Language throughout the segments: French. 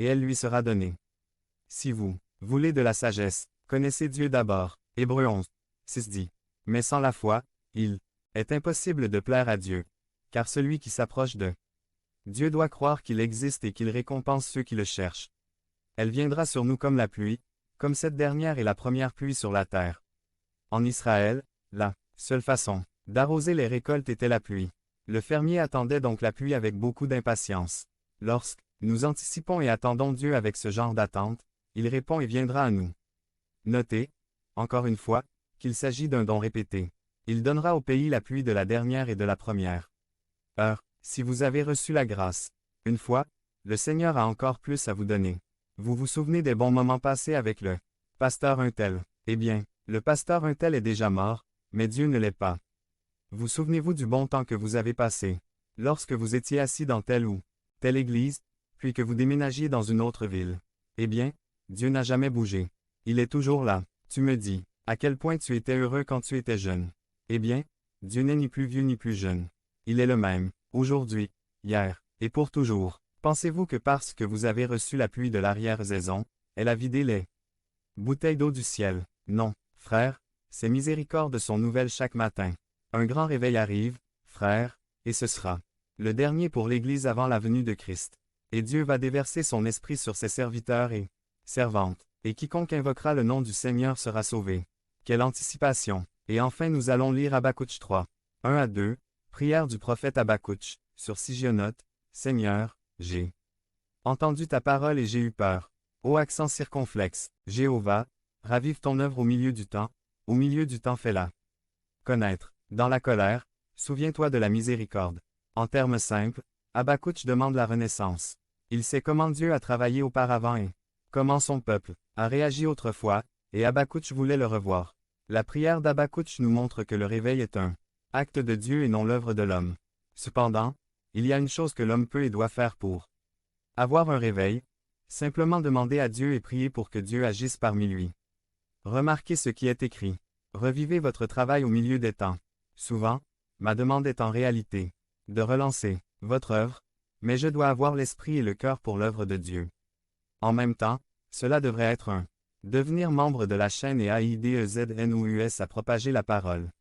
et elle lui sera donnée. Si vous voulez de la sagesse, connaissez Dieu d'abord. Hébreux 11, 6 dit. Mais sans la foi, il est impossible de plaire à Dieu, car celui qui s'approche de Dieu doit croire qu'il existe et qu'il récompense ceux qui le cherchent. Elle viendra sur nous comme la pluie, comme cette dernière est la première pluie sur la terre. En Israël, la seule façon d'arroser les récoltes était la pluie. Le fermier attendait donc la pluie avec beaucoup d'impatience. Lorsque nous anticipons et attendons Dieu avec ce genre d'attente, il répond et viendra à nous. Notez, encore une fois, qu'il s'agit d'un don répété. Il donnera au pays la pluie de la dernière et de la première heure. Si vous avez reçu la grâce une fois, le Seigneur a encore plus à vous donner. Vous vous souvenez des bons moments passés avec le pasteur un tel. Eh bien, le pasteur un tel est déjà mort, mais Dieu ne l'est pas. Vous souvenez-vous du bon temps que vous avez passé, lorsque vous étiez assis dans telle ou telle église, puis que vous déménagiez dans une autre ville? Eh bien, Dieu n'a jamais bougé. Il est toujours là. Tu me dis, à quel point tu étais heureux quand tu étais jeune. Eh bien, Dieu n'est ni plus vieux ni plus jeune. Il est le même, aujourd'hui, hier, et pour toujours. Pensez-vous que parce que vous avez reçu la pluie de l'arrière-saison, elle a vidé les bouteilles d'eau du ciel? Non, frère, ses miséricordes sont nouvelles chaque matin. Un grand réveil arrive, frère, et ce sera le dernier pour l'Église avant la venue de Christ. Et Dieu va déverser son esprit sur ses serviteurs et servantes, et quiconque invoquera le nom du Seigneur sera sauvé. Quelle anticipation! Et enfin nous allons lire Habakouc 3. 1 à 2, prière du prophète Habakouc, sur Sigionote. Seigneur, j'ai entendu ta parole et j'ai eu peur. Ô accent circonflexe, Jéhovah, ravive ton œuvre au milieu du temps fais-la connaître. Dans la colère, souviens-toi de la miséricorde. En termes simples, Habakouc demande la renaissance. Il sait comment Dieu a travaillé auparavant et comment son peuple a réagi autrefois, et Habakouc voulait le revoir. La prière d'Habakouc nous montre que le réveil est un acte de Dieu et non l'œuvre de l'homme. Cependant, il y a une chose que l'homme peut et doit faire pour avoir un réveil, simplement demander à Dieu et prier pour que Dieu agisse parmi lui. Remarquez ce qui est écrit. Revivez votre travail au milieu des temps. Souvent, ma demande est en réalité de relancer votre œuvre, mais je dois avoir l'esprit et le cœur pour l'œuvre de Dieu. En même temps, cela devrait être un devenir membre de la chaîne et AIDEZNOUS à propager la parole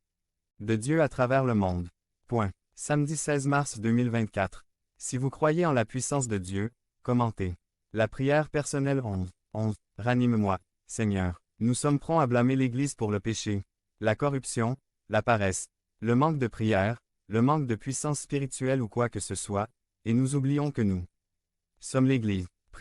de Dieu à travers le monde. Point. Samedi 16 mars 2024. Si vous croyez en la puissance de Dieu, commentez. La prière personnelle 11. Ranime-moi, Seigneur. Nous sommes prompts à blâmer l'Église pour le péché, la corruption, la paresse, le manque de prière, le manque de puissance spirituelle ou quoi que ce soit, et nous oublions que nous sommes l'Église.